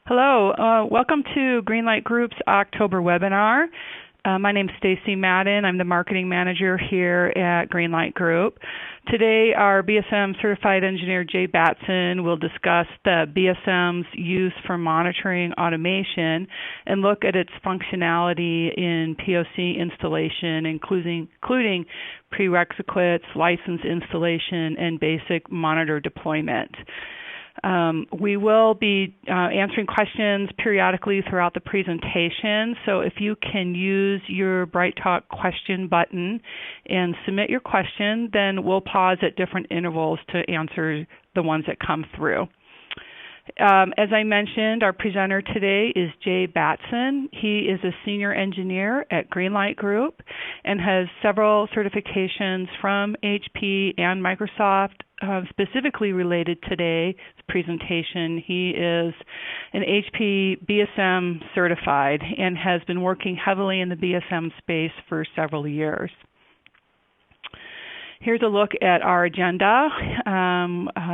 Hello, welcome to Greenlight Group's October webinar. My name is Stacy Madden. I'm the marketing manager here at Greenlight Group. Today, our BSM certified engineer Jay Batson will discuss the BSM's use for monitoring automation and look at its functionality in POC installation, including prerequisites, license installation, and basic monitor deployment. We will be answering questions periodically throughout the presentation, so if you can use your BrightTalk question button and submit your question, then we'll pause at different intervals to answer the ones that come through. As I mentioned, our presenter today is Jay Batson. He is a senior engineer at Greenlight Group and has several certifications from HP and Microsoft. Specifically related to today's presentation, he is an HP BSM certified and has been working heavily in the BSM space for several years. Here's a look at our agenda.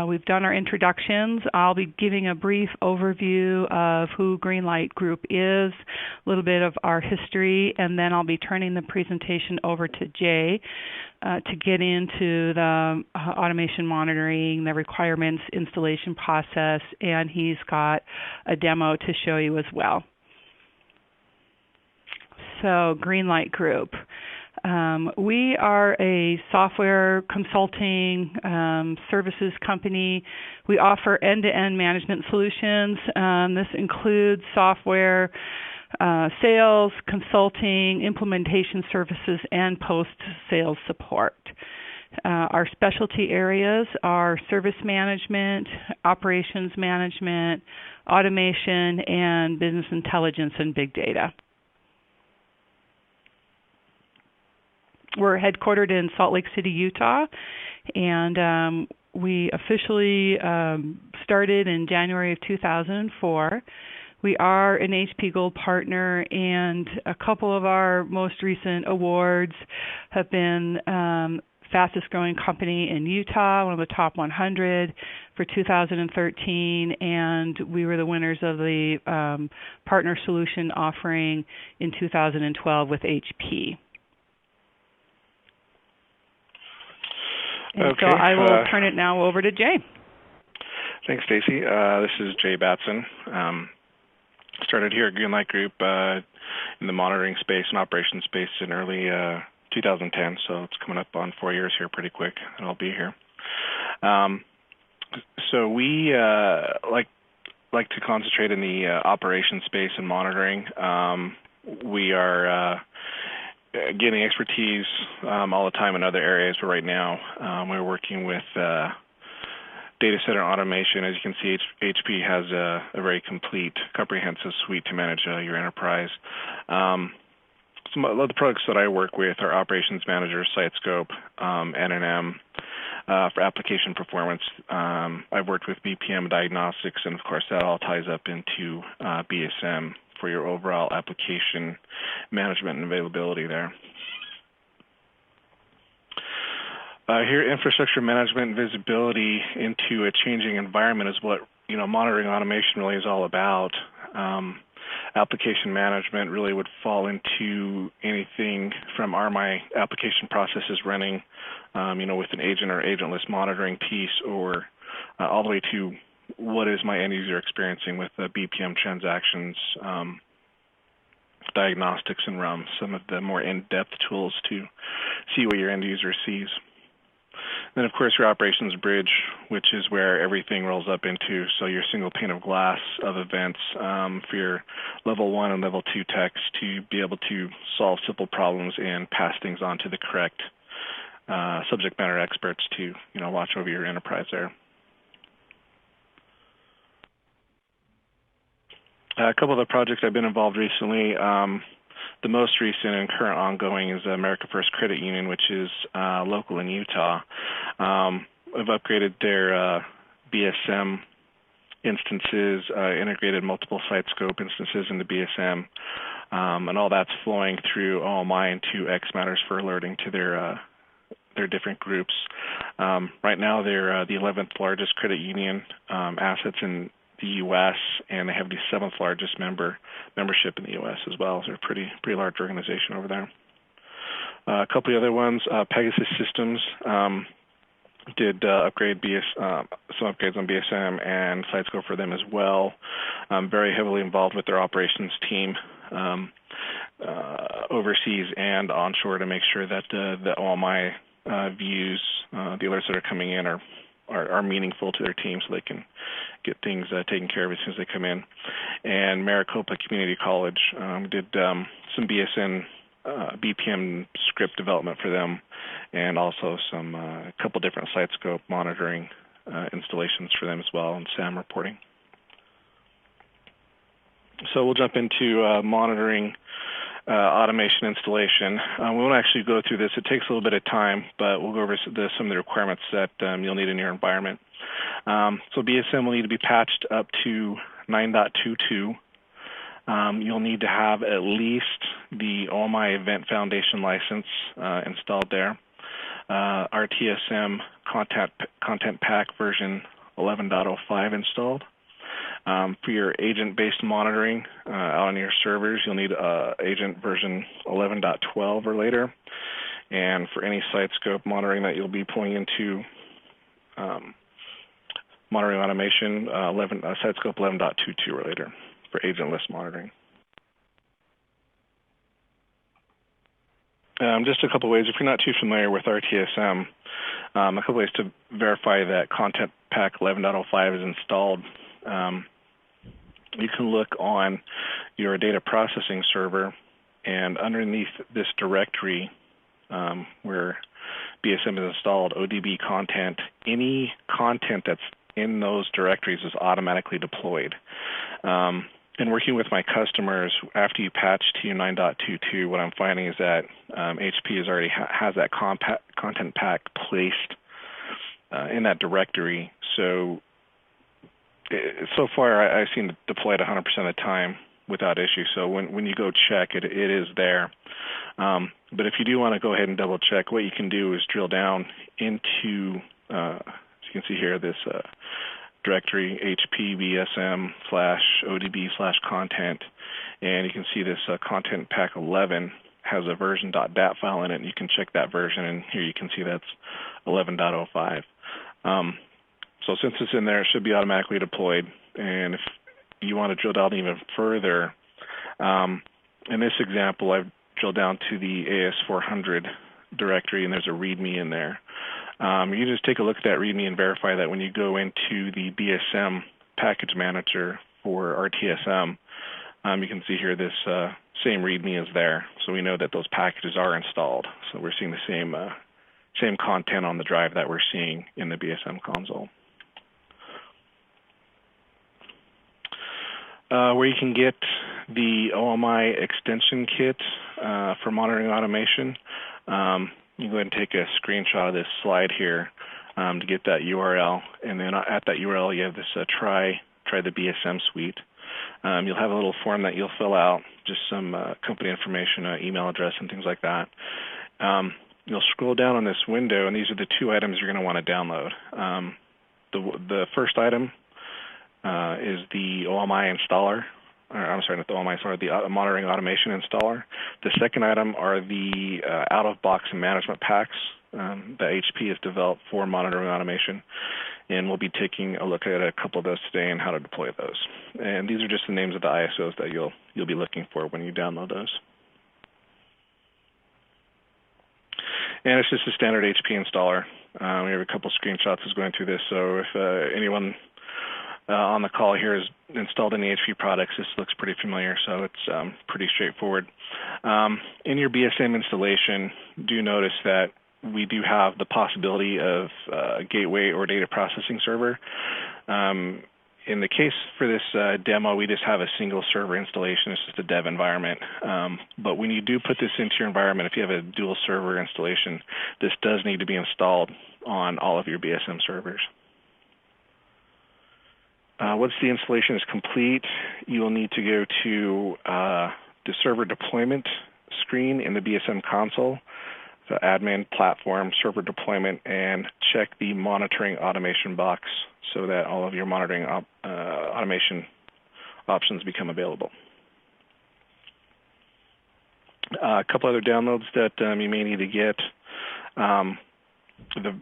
We've done our introductions. I'll be giving a brief overview of who Greenlight Group is, a little bit of our history, and then I'll be turning the presentation over to Jay to get into the automation monitoring, the requirements installation process, and he's got a demo to show you as well. So, Greenlight Group. We are a software consulting services company. We offer end-to-end management solutions. This includes software sales, consulting, implementation services, and post-sales support. Our specialty areas are service management, operations management, automation, and business intelligence and big data. We're headquartered in Salt Lake City, Utah, and we officially started in January of 2004. We are an HP Gold partner, and a couple of our most recent awards have been fastest growing company in Utah, one of the top 100 for 2013, and we were the winners of the partner solution offering in 2012 with HP. And okay, so I will turn it now over to Jay. Thanks, Stacy. This is Jay Batson. Started here at Greenlight Group in the monitoring space and operations space in early 2010, so it's coming up on 4 years here pretty quick, and I'll be here. So we like to concentrate in the operations space and monitoring. We are getting expertise all the time in other areas, but right now we're working with data center automation. As you can see, HP has a very complete, comprehensive suite to manage your enterprise. Some of the products that I work with are Operations Manager, SiteScope, N&M for application performance. I've worked with BPM diagnostics, and of course that all ties up into BSM for your overall application management and availability there. Here, infrastructure management and visibility into a changing environment is what monitoring automation really is all about. Application management really would fall into anything from are my application processes running, with an agent or agentless monitoring piece, or all the way to what is my end user experiencing with the BPM transactions, diagnostics, and RUM, some of the more in-depth tools to see what your end user sees. Then, of course, your operations bridge, which is where everything rolls up into, so your single pane of glass of events for your level 1 and level 2 techs to be able to solve simple problems and pass things on to the correct subject matter experts to watch over your enterprise there. A couple of the projects I've been involved recently, the most recent and current ongoing is America First Credit Union, which is local in Utah. I've upgraded their BSM instances, integrated multiple SiteScope instances into BSM, and all that's flowing through OMI into X-Matters for alerting to their different groups. Right now, they're the 11th largest credit union assets in the the U.S., and they have the 7th largest membership in the U.S. as well. So they're a pretty large organization over there. A couple of other ones, Pegasus Systems did upgrade some upgrades on BSM and Sitescope for them as well. Very heavily involved with their operations team overseas and onshore to make sure that all my views, the alerts that are coming in are meaningful to their team so they can get things taken care of as soon as they come in. And Maricopa Community College did some BPM script development for them, and also a couple different Sitescope monitoring installations for them as well, and SAM reporting. So we'll jump into monitoring automation installation. We won't actually go through this. It takes a little bit of time, but we'll go over some of the requirements that you'll need in your environment. So BSM will need to be patched up to 9.22. You'll need to have at least the OMI Event Foundation license installed there. RTSM Content Pack version 11.05 installed. For your agent-based monitoring out on your servers, you'll need agent version 11.12 or later. And for any Sitescope monitoring that you'll be pulling into monitoring automation, Sitescope 11.22 or later for agentless monitoring. Just a couple ways, if you're not too familiar with RTSM, a couple ways to verify that Content Pack 11.05 is installed. You can look on your data processing server, and underneath this directory where BSM is installed, ODB content, any content that's in those directories is automatically deployed. And working with my customers, after you patch to 9.22, what I'm finding is that HP already has that content pack placed in that directory. So far, I've seen it deployed 100% of the time without issue. So when you go check, it is there. But if you do want to go ahead and double check, what you can do is drill down into, as you can see here, this directory hpbsm/odb/content, and you can see this content pack 11 has a version.dat file in it, and you can check that version, and here you can see that's 11.05. So since it's in there, it should be automatically deployed. And if you want to drill down even further, in this example, I've drilled down to the AS400 directory, and there's a README in there. You just take a look at that README and verify that when you go into the BSM package manager for RTSM, you can see here this same README is there. So we know that those packages are installed. So we're seeing the same content on the drive that we're seeing in the BSM console. Where you can get the OMI extension kit for monitoring automation, you go ahead and take a screenshot of this slide here to get that URL, and then at that URL you have this try the BSM suite. You'll have a little form that you'll fill out, just some company information, email address, and things like that. You'll scroll down on this window, and these are the two items you're going to want to download. The first item is the OMI installer. I'm sorry, not the OMI installer, the monitoring automation installer. The second item are the out-of-box management packs that HP has developed for monitoring automation, and we'll be taking a look at a couple of those today and how to deploy those. And these are just the names of the ISOs that you'll be looking for when you download those. And it's just a standard HP installer. We have a couple screenshots as going through this, so if anyone on the call here has installed any HP products, this looks pretty familiar, so it's pretty straightforward. In your BSM installation, do notice that we do have the possibility of a gateway or data processing server. In the case for this demo, we just have a single server installation. It's just a dev environment. But when you do put this into your environment, if you have a dual server installation, this does need to be installed on all of your BSM servers. Once the installation is complete, you will need to go to the server deployment screen in the BSM console. So admin, platform, server deployment, and check the monitoring automation box so that all of your monitoring automation options become available. A couple other downloads that you may need to get. The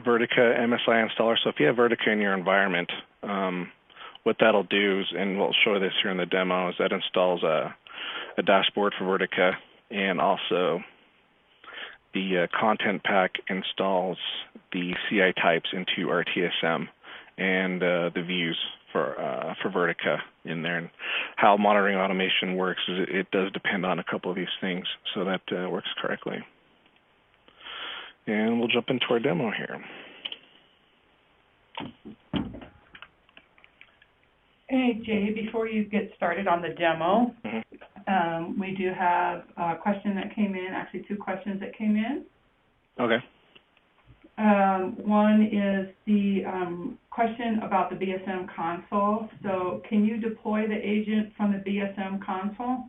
Vertica MSI installer. So if you have Vertica in your environment, what that'll do is, and we'll show this here in the demo, is that installs a dashboard for Vertica, and also the content pack installs the CI types into RTSM and the views for Vertica in there. And how monitoring automation works is it does depend on a couple of these things, so that works correctly. And we'll jump into our demo here. Hey, Jay, before you get started on the demo, we do have a question that came in, actually two questions that came in. Okay. One is the question about the BSM console. So can you deploy the agent from the BSM console?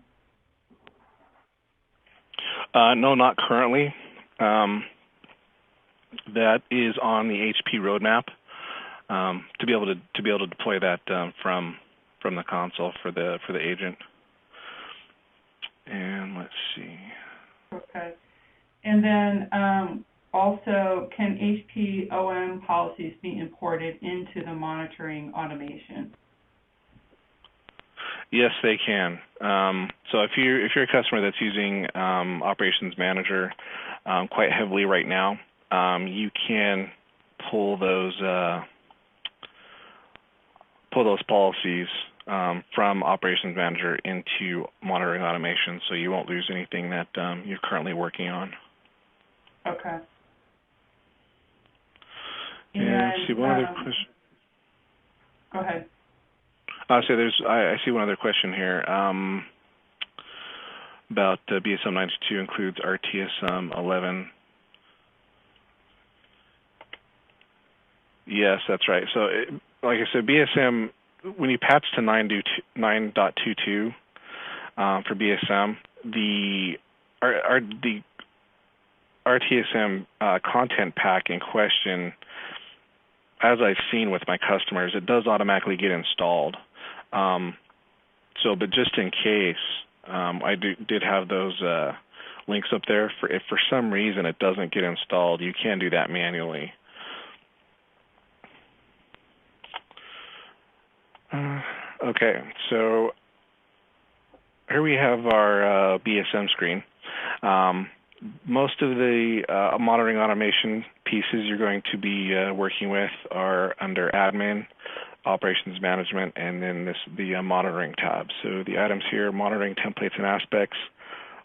No, not currently. That is on the HP roadmap to be able to deploy that from the console for the agent. And let's see. Okay. And then also, can HP OM policies be imported into the monitoring automation? Yes, they can. So if you're a customer that's using Operations Manager quite heavily right now, you can pull those policies from Operations Manager into Monitoring Automation, so you won't lose anything that you're currently working on. Okay. And see one other question. Go ahead. I see one other question here about BSM 92 includes RTSM 11. Yes, that's right. So, like I said, BSM, when you patch to 9.22 for BSM, the RTSM content pack in question, as I've seen with my customers, it does automatically get installed. But just in case, I did have those links up there. If for some reason it doesn't get installed, you can do that manually. Okay, so here we have our BSM screen. Most of the monitoring automation pieces you're going to be working with are under Admin, Operations Management, and then the Monitoring tab. So the items here, Monitoring Templates and Aspects,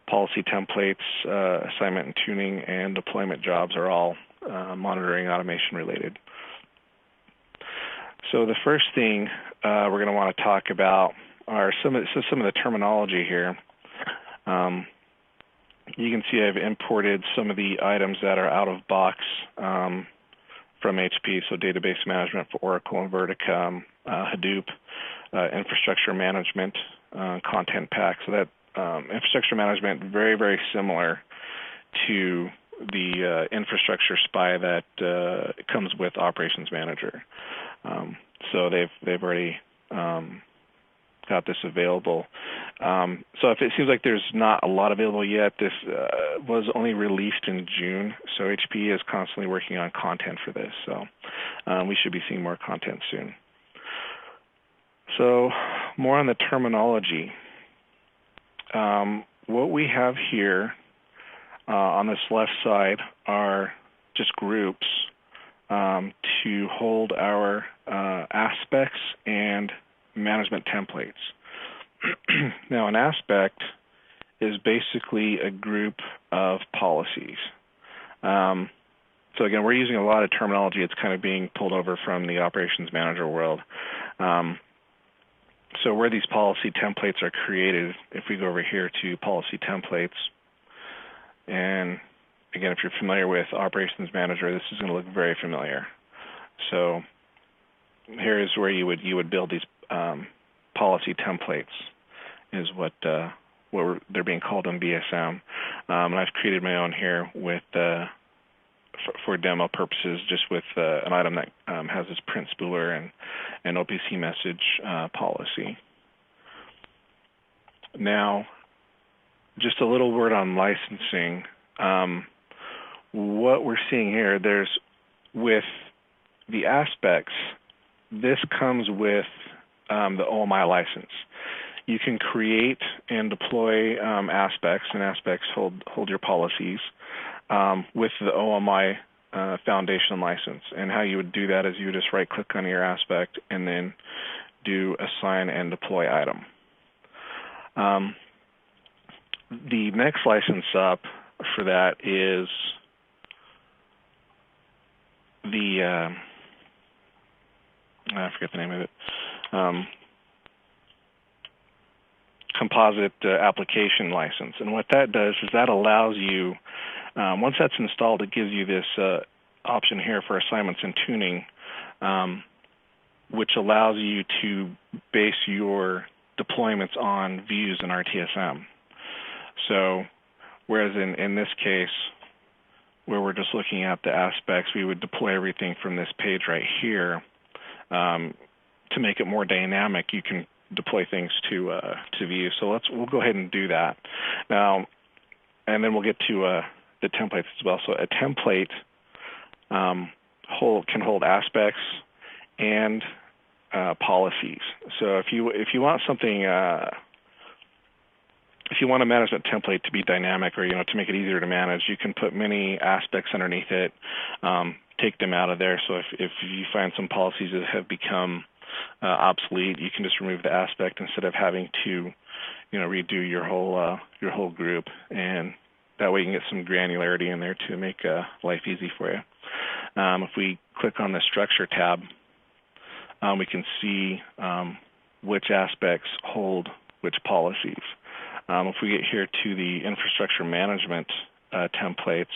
Policy Templates, Assignment and Tuning, and Deployment Jobs are all monitoring automation related. So the first thing we're going to want to talk about are some of the terminology here. You can see I've imported some of the items that are out of box from HP, so database management for Oracle and Vertica, Hadoop, infrastructure management, content pack. So that infrastructure management, very, very similar to the infrastructure SPI that comes with Operations Manager. So they've already got this available. So if it seems like there's not a lot available yet, this was only released in June, so HP is constantly working on content for this. So we should be seeing more content soon. So more on the terminology. What we have here on this left side are just groups to hold our aspects and management templates. Now, an aspect is basically a group of policies. So again, we're using a lot of terminology. It's kind of being pulled over from the Operations Manager world. So where these policy templates are created, if we go over here to Policy Templates, and again, if you're familiar with Operations Manager, this is going to look very familiar. So here is where you would build these policy templates, is what they're being called in BSM. And I've created my own here with for demo purposes, just with an item that has this print spooler and an OPC message policy. Now, just a little word on licensing. What we're seeing here, with the aspects, this comes with the OMI license. You can create and deploy aspects, and aspects hold your policies with the OMI Foundation license. And how you would do that is you would just right-click on your aspect and then do assign and deploy item. The next license up for that is the I forget the name of it. Composite application license. And what that does is that allows you, once that's installed, it gives you this option here for assignments and tuning, which allows you to base your deployments on views in RTSM. So whereas in this case, where we're just looking at the aspects, we would deploy everything from this page right here. To make it more dynamic, you can deploy things to view. So we'll go ahead and do that now, and then we'll get to the templates as well. So a template can hold aspects and policies. So if you want something, if you want a management template to be dynamic, or to make it easier to manage, you can put many aspects underneath it. Take them out of there. So if you find some policies that have become obsolete, you can just remove the aspect instead of having to, redo your whole group, and that way you can get some granularity in there to make life easy for you. If we click on the Structure tab, we can see which aspects hold which policies. If we get here to the Infrastructure Management templates,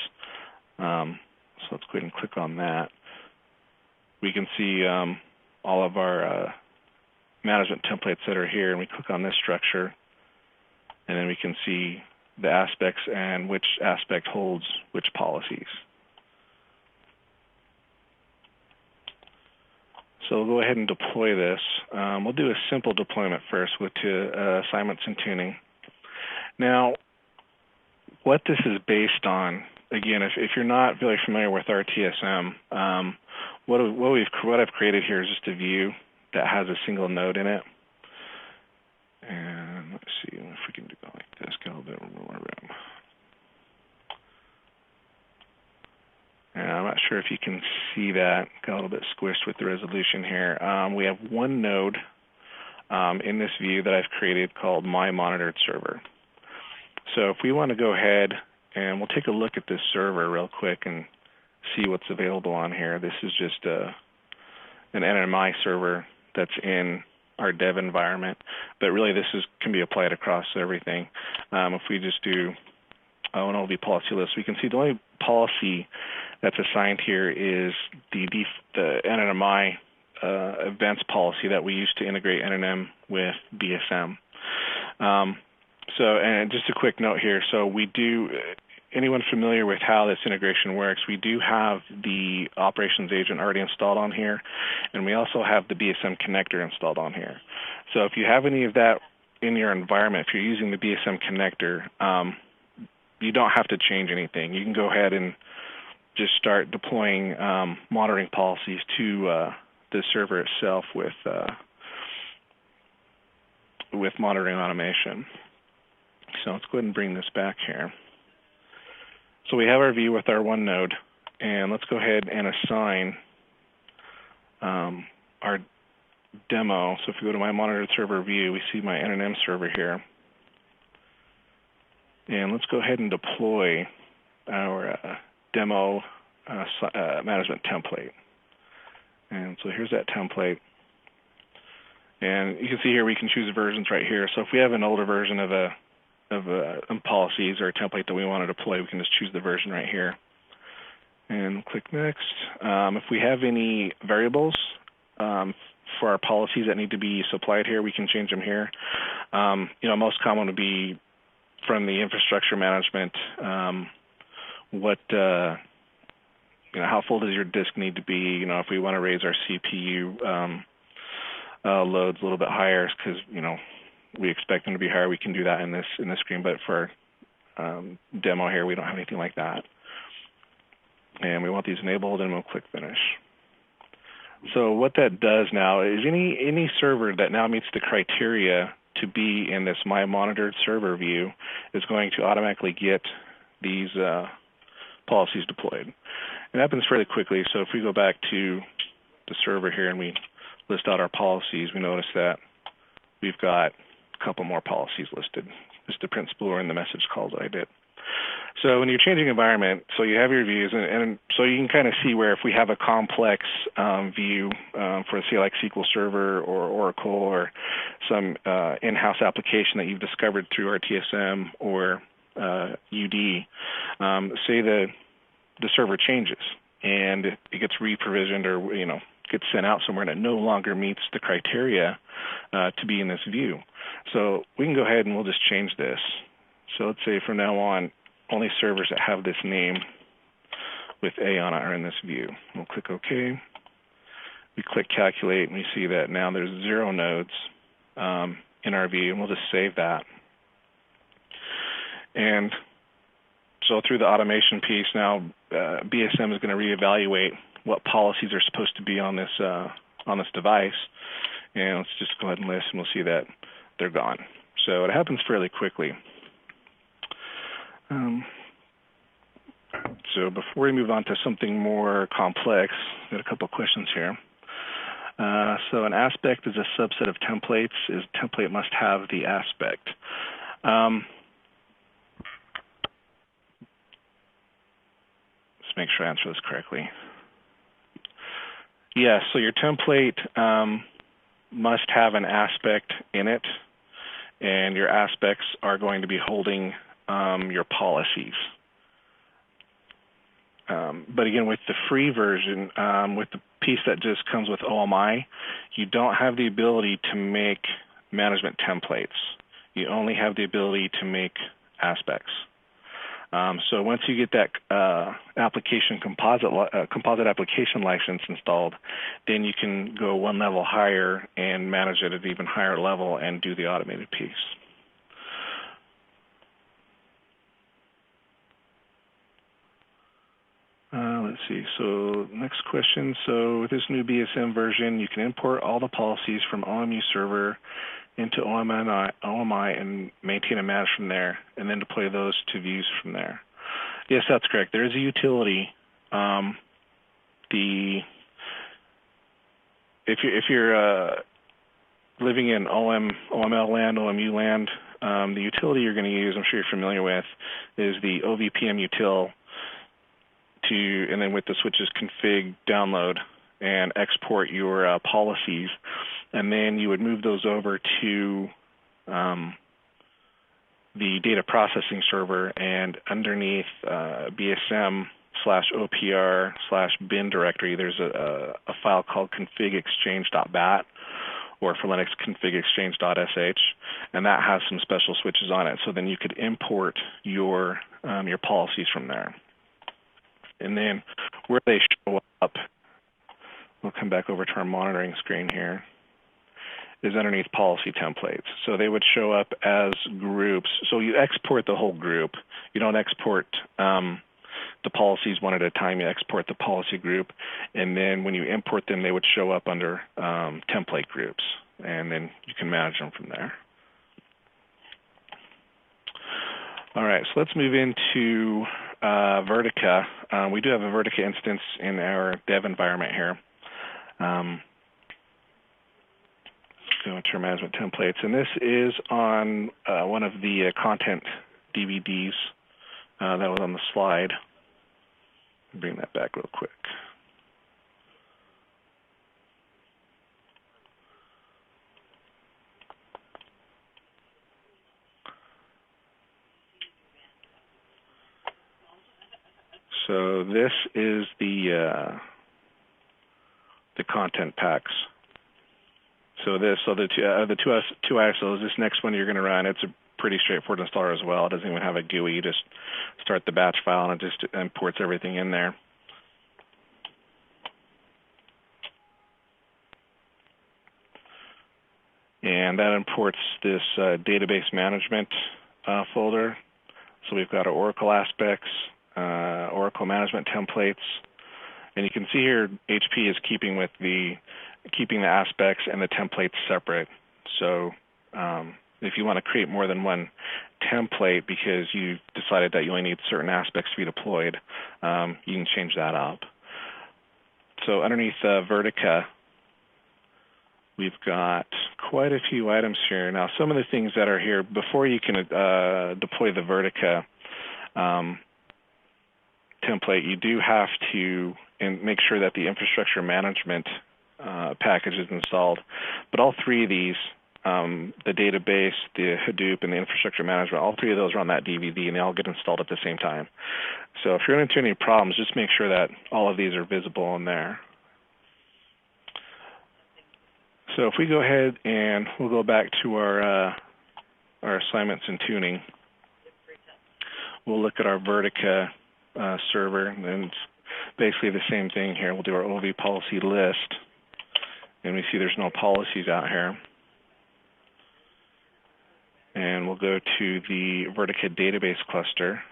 so let's go ahead and click on that. We can see all of our management templates that are here, and we click on this structure, and then we can see the aspects and which aspect holds which policies. So we'll go ahead and deploy this. We'll do a simple deployment first with assignments and tuning. Now, what this is based on, again, if you're not really familiar with RTSM, what I've created here is just a view that has a single node in it. And let's see if we can do it like this, get a little bit more room. And I'm not sure if you can see that, got a little bit squished with the resolution here. We have one node in this view that I've created called My Monitored Server. So if we want to go ahead and we'll take a look at this server real quick and see what's available on here. This is just an NMI server that's in our dev environment, but really this can be applied across everything. If we just do an OLB policy list, we can see the only policy that's assigned here is the NMI events policy that we use to integrate NNM with BSM. And just a quick note here, so we do, anyone familiar with how this integration works, we do have the operations agent already installed on here, and we also have the BSM connector installed on here. So if you have any of that in your environment, if you're using the BSM connector, you don't have to change anything. You can go ahead and just start deploying monitoring policies to the server itself with monitoring automation. So let's go ahead and bring this back here. So we have our view with our one node, and let's go ahead and assign our demo. So if we go to my monitored server view, we see my NNM server here. And let's go ahead and deploy our demo management template. And so here's that template. And you can see here we can choose the versions right here. So if we have an older version of policies or a template that we want to deploy, we can just choose the version right here and click next. If we have any variables for our policies that need to be supplied here, we can change them here. Most common would be from the infrastructure management, what how full does your disk need to be? If we want to raise our CPU loads a little bit higher, because we expect them to be higher, we can do that in this screen. But for demo here, we don't have anything like that. And we want these enabled, and we'll click Finish. So what that does now is any server that now meets the criteria to be in this My Monitored Server view is going to automatically get these policies deployed. It happens fairly quickly. So if we go back to the server here and we list out our policies, we notice that we've got a couple more policies listed. Just the print spooler and the message calls I did. So when you're changing environment, so you have your views, and so you can kind of see where if we have a complex view for, say, like SQL Server or Oracle or some in-house application that you've discovered through our TSM or UD, say the server changes and it gets re-provisioned or gets sent out somewhere and it no longer meets the criteria to be in this view. So we can go ahead and we'll just change this. So let's say from now on, only servers that have this name with A on it are in this view. We'll click OK. We click Calculate, and we see that now there's 0 nodes in our view, and we'll just save that. And so through the automation piece, now BSM is going to reevaluate what policies are supposed to be on this device. And let's just go ahead and list, and we'll see that they're gone. So it happens fairly quickly. So before we move on to something more complex, got a couple questions here. So an aspect is a subset of templates. Is template must have the aspect? Let's make sure I answer this correctly. Yes, so your template must have an aspect in it, and your aspects are going to be holding your policies. But again, with the free version, with the piece that just comes with OMI, you don't have the ability to make management templates. You only have the ability to make aspects. So once you get that application composite application license installed, then you can go one level higher and manage it at an even higher level and do the automated piece. Let's see. So next question. So with this new BSM version, you can import all the policies from OMU server into OMI and maintain and manage from there, and then deploy those to views from there. Yes, that's correct. There is a utility. If you're living in OML land, OMU land, the utility you're going to use, I'm sure you're familiar with, is the OVPM util. And then with the switches config, download, and export your policies. And then you would move those over to the data processing server, and underneath BSM/OPR/bin directory, there's a file called config-exchange.bat, or for Linux, config-exchange.sh, and that has some special switches on it. So then you could import your policies from there. And then where they show up, we'll come back over to our monitoring screen here, is underneath policy templates. So they would show up as groups. So you export the whole group. You don't export the policies one at a time. You export the policy group. And then when you import them, they would show up under template groups. And then you can manage them from there. All right, so let's move into Vertica. We do have a Vertica instance in our dev environment here. Let's go into our management templates. And this is on one of the content DVDs that was on the slide. Bring that back real quick. So this is the content packs. So the two ISOs, this next one you're going to run, it's a pretty straightforward installer as well. It doesn't even have a GUI. You just start the batch file and it just imports everything in there. And that imports this database management folder. So we've got our Oracle aspects, Oracle management templates, and you can see here HP is keeping the aspects and the templates separate. So if you want to create more than one template because you decided that you only need certain aspects to be deployed, you can change that up. So underneath Vertica, we've got quite a few items here. Now, some of the things that are here, before you can deploy the Vertica template, you do have to make sure that the infrastructure management package is installed. But all three of these, the database, the Hadoop, and the infrastructure management, all three of those are on that DVD, and they all get installed at the same time. So if you're running into any problems, just make sure that all of these are visible in there. So if we go ahead and we'll go back to our assignments and tuning, we'll look at our Vertica server, and it's basically the same thing here. We'll do our OV policy list, and we see there's no policies out here. And we'll go to the Vertica database cluster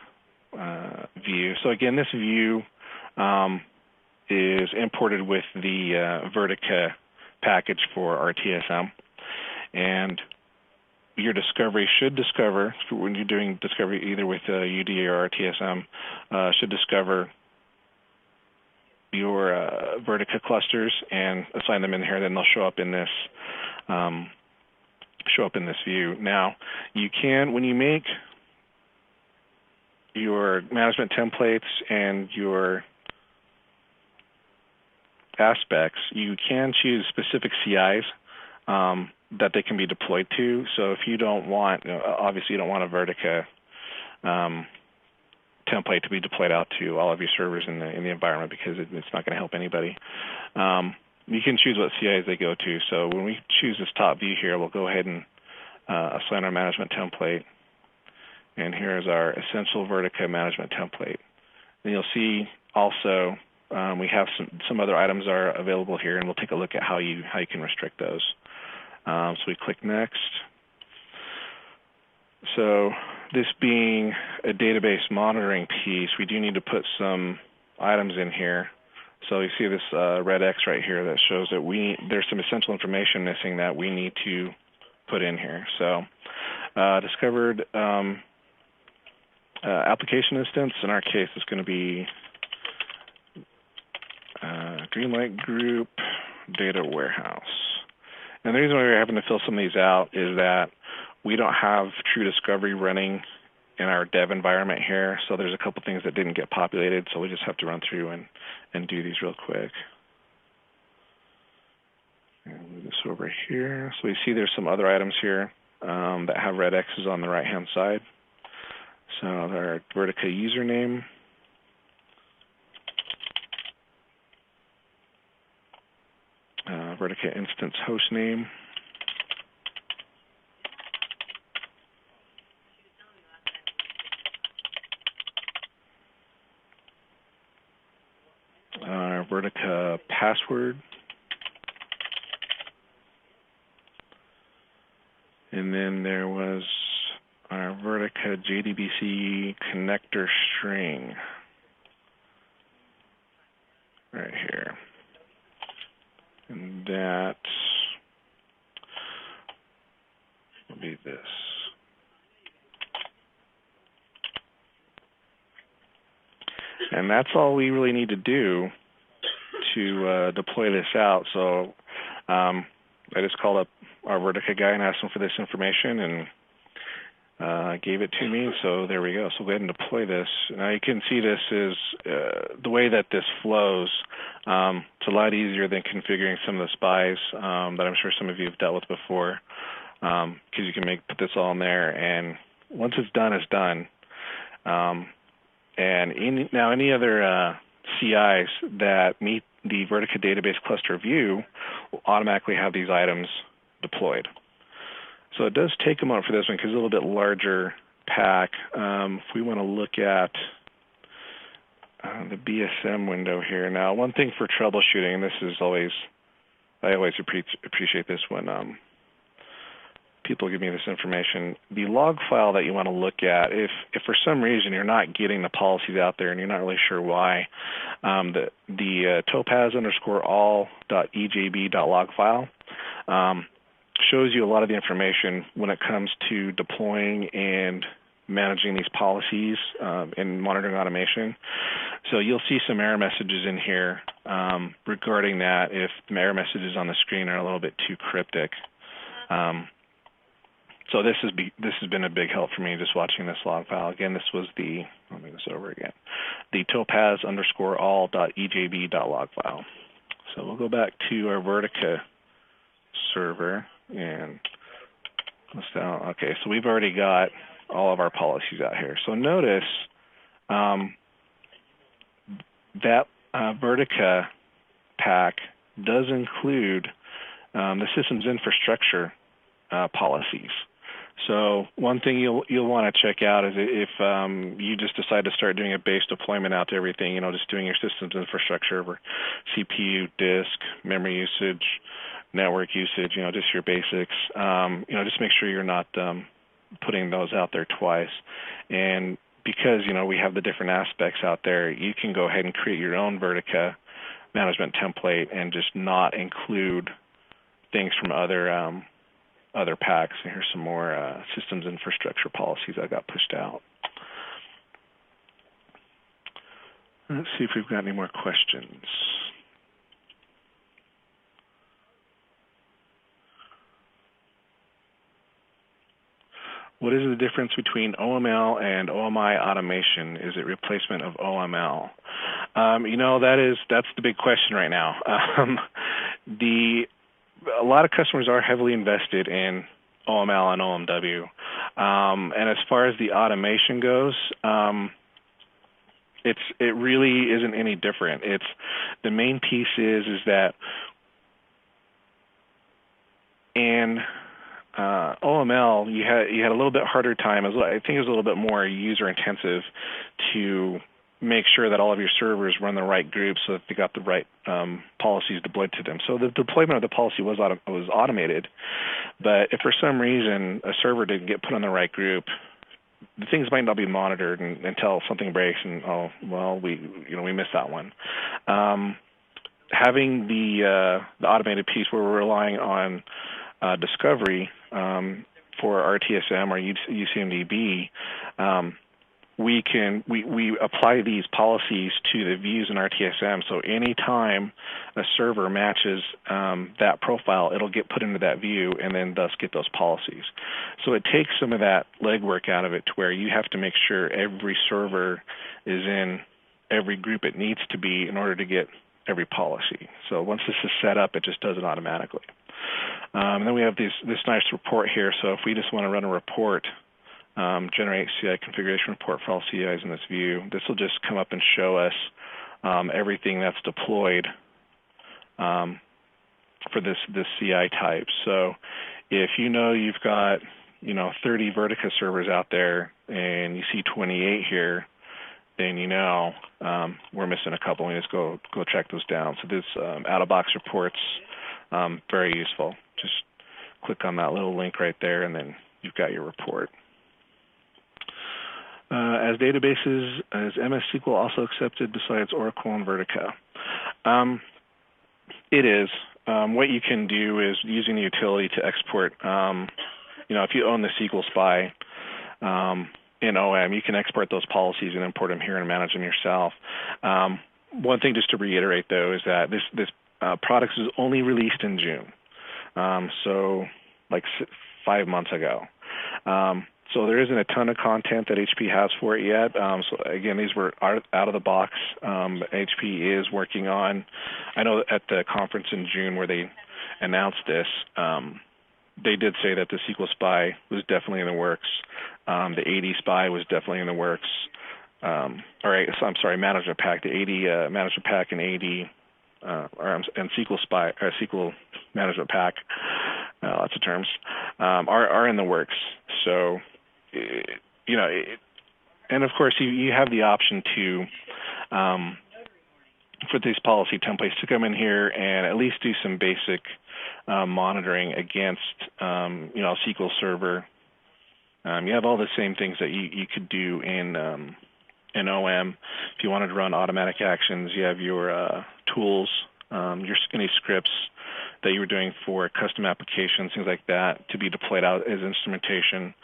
view. So again, this view is imported with the Vertica package for RTSM, and your discovery should discover, when you're doing discovery either with UD or RTSM, should discover your Vertica clusters and assign them in here. Then they'll show up in this view. Now, you can, when you make your management templates and your aspects, you can choose specific CIs that they can be deployed to. So if you don't want, obviously you don't want a Vertica template to be deployed out to all of your servers in the environment, because it's not going to help anybody. You can choose what CIs they go to. So when we choose this top view here, we'll go ahead and assign our management template. And here's our essential Vertica management template. And you'll see also we have some other items are available here, and we'll take a look at how you can restrict those. So we click next. So this being a database monitoring piece, we do need to put some items in here. So you see this red X right here that shows that there's some essential information missing that we need to put in here. So discovered application instance, in our case, is going to be Greenlight Group Data Warehouse. And the reason why we're having to fill some of these out is that we don't have true discovery running in our dev environment here. So there's a couple things that didn't get populated, so we just have to run through and do these real quick. And move this over here. So we see there's some other items here that have red X's on the right-hand side. So our Vertica username. Vertica instance host name. Our Vertica password. And then there was our Vertica JDBC connector string right here. And that will be this. And that's all we really need to do to deploy this out. So I just called up our Vertica guy and asked him for this information, and gave it to me. So there we go. So we'll go ahead and deploy this. Now you can see this is the way that this flows. It's a lot easier than configuring some of the spies that I'm sure some of you have dealt with before, because you can put this all in there, and once it's done, it's done. And now any other CIs that meet the Vertica database cluster view will automatically have these items deployed. So it does take a moment for this one because it's a little bit larger pack. If we want to look at the BSM window here. Now, one thing for troubleshooting, and this is always, I always appreciate this when people give me this information. The log file that you want to look at, if for some reason you're not getting the policies out there and you're not really sure why, the topaz_all.ejb.log file shows you a lot of the information when it comes to deploying and managing these policies in monitoring automation. So you'll see some error messages in here regarding that if the error messages on the screen are a little bit too cryptic. So this has been a big help for me just watching this log file. Again, this was the, let me do this over again, the topaz_all.ejb.log file. So we'll go back to our Vertica server and let's down. Okay, so we've already got all of our policies out here. So notice that Vertica pack does include the system's infrastructure policies. So one thing you'll want to check out is if you just decide to start doing a base deployment out to everything, just doing your systems infrastructure over CPU, disk, memory usage, network usage, just your basics. Just make sure you're not putting those out there twice. And because, we have the different aspects out there, you can go ahead and create your own Vertica management template and just not include things from other packs. And here's some more systems infrastructure policies I got pushed out. Let's see if we've got any more questions. What is the difference between OML and OMI automation? Is it replacement of OML? That's the big question right now. A lot of customers are heavily invested in OML and OMW. And as far as the automation goes, it really isn't any different. The main piece is that in OML you had a little bit harder time. I think it was a little bit more user intensive to make sure that all of your servers run the right groups so that they got the right policies deployed to them. So the deployment of the policy was automated, but if for some reason a server didn't get put on the right group, the things might not be monitored until something breaks and we missed that one. Having the automated piece where we're relying on discovery for RTSM or UCMDB, we apply these policies to the views in RTSM. So anytime a server matches that profile, it'll get put into that view and then thus get those policies. So it takes some of that legwork out of it to where you have to make sure every server is in every group it needs to be in order to get every policy. So once this is set up, it just does it automatically. And then we have this nice report here. So if we just want to run a report, generate CI configuration report for all CIs in this view, this will just come up and show us everything that's deployed for this CI type. So if you've got 30 Vertica servers out there and you see 28 here, then we're missing a couple. And just go track those down. So this out-of-box report's very useful. Just click on that little link right there, and then you've got your report. As databases, is MS SQL also accepted besides Oracle and Vertica? It is. What you can do is using the utility to export. If you own the SQL Spy in OM, you can export those policies and import them here and manage them yourself. One thing just to reiterate, though, is that this product was only released in June, so like 5 months ago. So there isn't a ton of content that HP has for it yet. So again, these were out of the box. HP is working on, I know at the conference in June where they announced this, they did say that the SQL Spy was definitely in the works. The AD Spy was definitely in the works. Management Pack, the AD Management Pack and AD and SQL Spy, SQL Management Pack lots of terms, are in the works. So, and of course you have the option to, for these policy templates, to come in here and at least do some basic monitoring against, SQL Server. You have all the same things that you could do in OM. If you wanted to run automatic actions, you have your tools, any scripts that you were doing for custom applications, things like that, to be deployed out as instrumentation.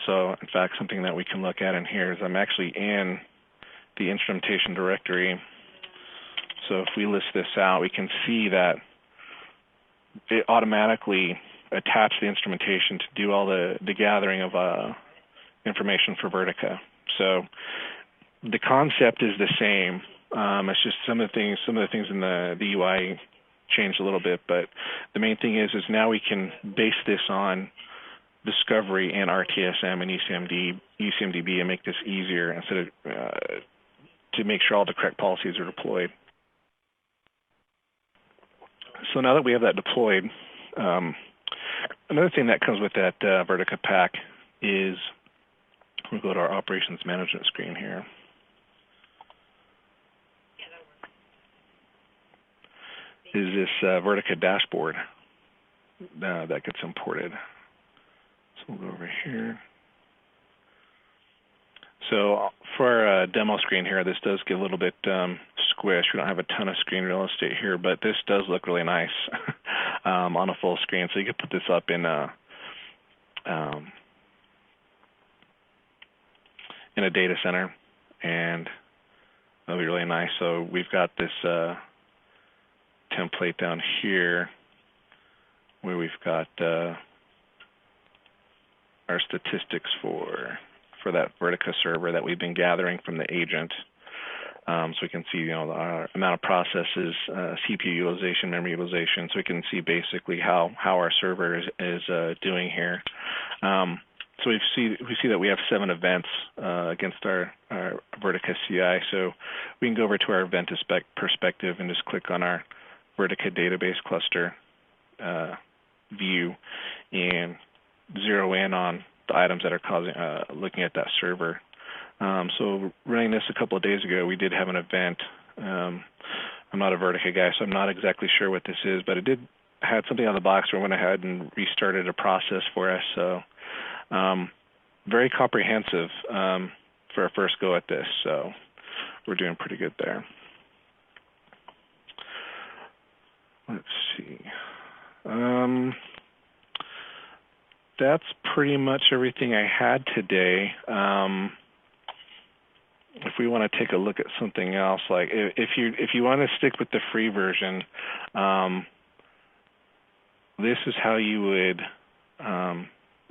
So, in fact, something that we can look at in here is I'm actually in the instrumentation directory. So if we list this out, we can see that it automatically attached the instrumentation to do all the gathering of information for Vertica. So the concept is the same. It's just some of the things in the UI changed a little bit, but the main thing is now we can base this on discovery and RTSM and ECMDB and make this easier instead of to make sure all the correct policies are deployed. So now that we have that deployed, another thing that comes with that Vertica pack is, we'll go to our operations management screen here. Is this Vertica dashboard that gets imported. So we'll go over here. So for our demo screen here, this does get a little bit squish. We don't have a ton of screen real estate here, but this does look really nice on a full screen. So you can put this up in a data center, and that'll be really nice. So we've got this template down here where we've got our statistics for that Vertica server that we've been gathering from the agent. So we can see, our amount of processes, CPU utilization, memory utilization. So we can see basically how our server is doing here. So we see that we have 7 events against our Vertica CI. So we can go over to our event perspective and just click on our Vertica database cluster view and zero in on the items that are looking at that server. So running this a couple of days ago, we did have an event. I'm not a Vertica guy, so I'm not exactly sure what this is, but it had something on the box where I went ahead and restarted a process for us. So very comprehensive for our first go at this. So we're doing pretty good there. Let's see. That's pretty much everything I had today. If we want to take a look at something else, like if you want to stick with the free version, this is how you would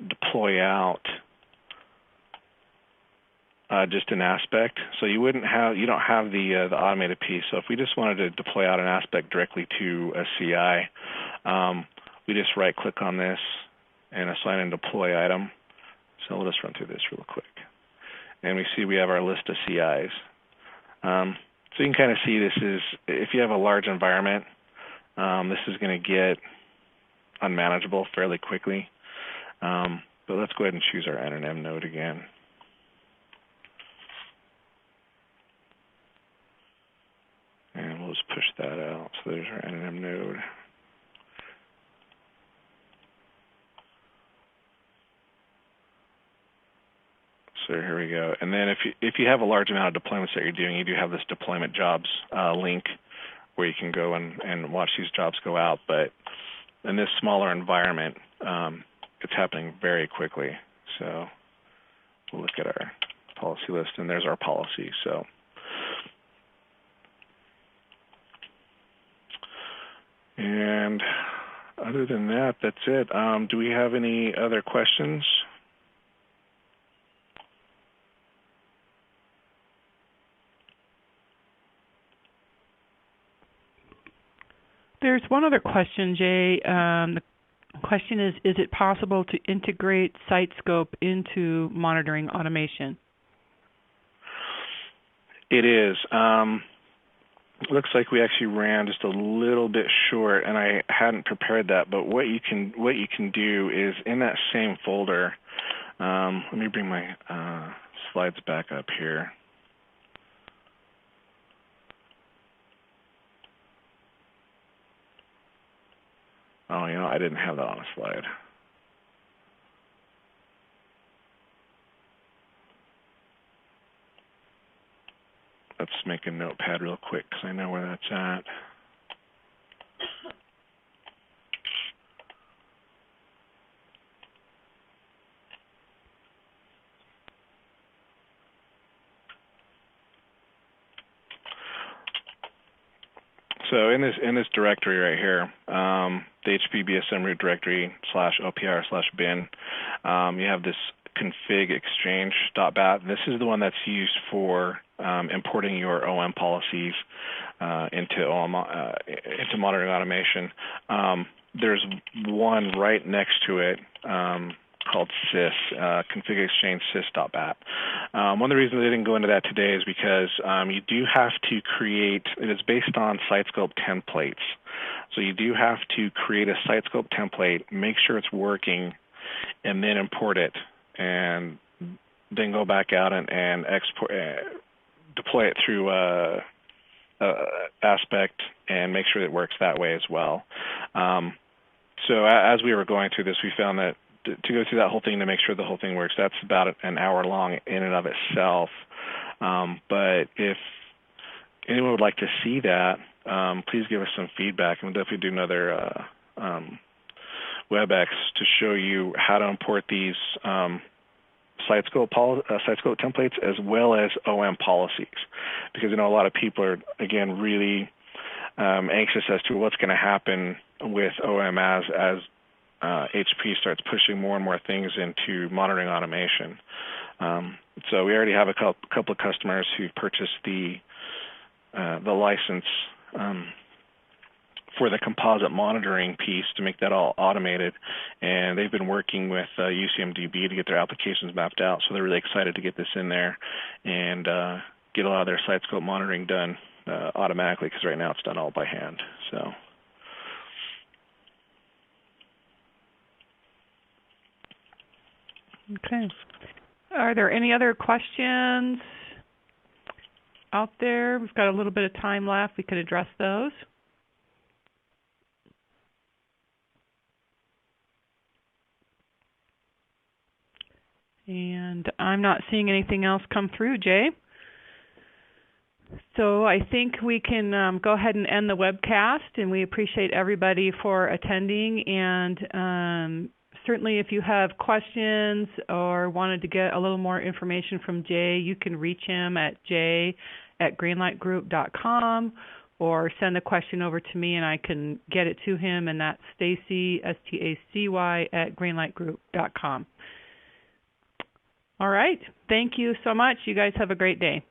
deploy out just an aspect. So you don't have the automated piece. So if we just wanted to deploy out an aspect directly to a CI, we just right click on this and assign and deploy item. So we'll just run through this real quick. And we see we have our list of CIs. So you can kind of see this is, if you have a large environment, this is going to get unmanageable fairly quickly. But let's go ahead and choose our NNM node again. And we'll just push that out. So there's our NNM node. So here we go. And then if you have a large amount of deployments that you're doing, you do have this deployment jobs link where you can go and watch these jobs go out. But in this smaller environment, it's happening very quickly. So we'll look at our policy list, and there's our policy. So and other than that, that's it. Do we have any other questions? There's one other question, Jay. The question is it possible to integrate SiteScope into monitoring automation? It is. looks like we actually ran just a little bit short, and I hadn't prepared that. But what you can do is in that same folder. Let me bring my slides back up here. Oh, you know, I didn't have that on a slide. Let's make a notepad real quick because I know where that's at. So in this directory right here, the HP BSM root directory /OPR/bin, you have this config exchange.bat. This is the one that's used for importing your OM policies into monitoring automation. There's one right next to it called sys, config exchange sys.bat. One of the reasons I didn't go into that today is because you do have to create, it is based on SiteScope templates. So you do have to create a SiteScope template, make sure it's working, and then import it, and then go back out and export, deploy it through Aspect and make sure it works that way as well. So as we were going through this, we found that to go through that whole thing to make sure the whole thing works, that's about an hour long in and of itself. But if anyone would like to see that, please give us some feedback, and we'll definitely do another WebEx to show you how to import these SiteScope templates as well as OM policies, because a lot of people are, again, really anxious as to what's going to happen with OM as HP starts pushing more and more things into monitoring automation. So we already have a couple of customers who've purchased the license for the composite monitoring piece to make that all automated, and they've been working with UCMDB to get their applications mapped out. So they're really excited to get this in there and get a lot of their SiteScope monitoring done automatically, because right now it's done all by hand. So. Okay. Are there any other questions out there? We've got a little bit of time left. We could address those. And I'm not seeing anything else come through, Jay. So I think we can go ahead and end the webcast, and we appreciate everybody for attending. And certainly if you have questions or wanted to get a little more information from Jay, you can reach him at jay@greenlightgroup.com, or send a question over to me and I can get it to him, and that's Stacy, STACY, @greenlightgroup.com. All right. Thank you so much. You guys have a great day.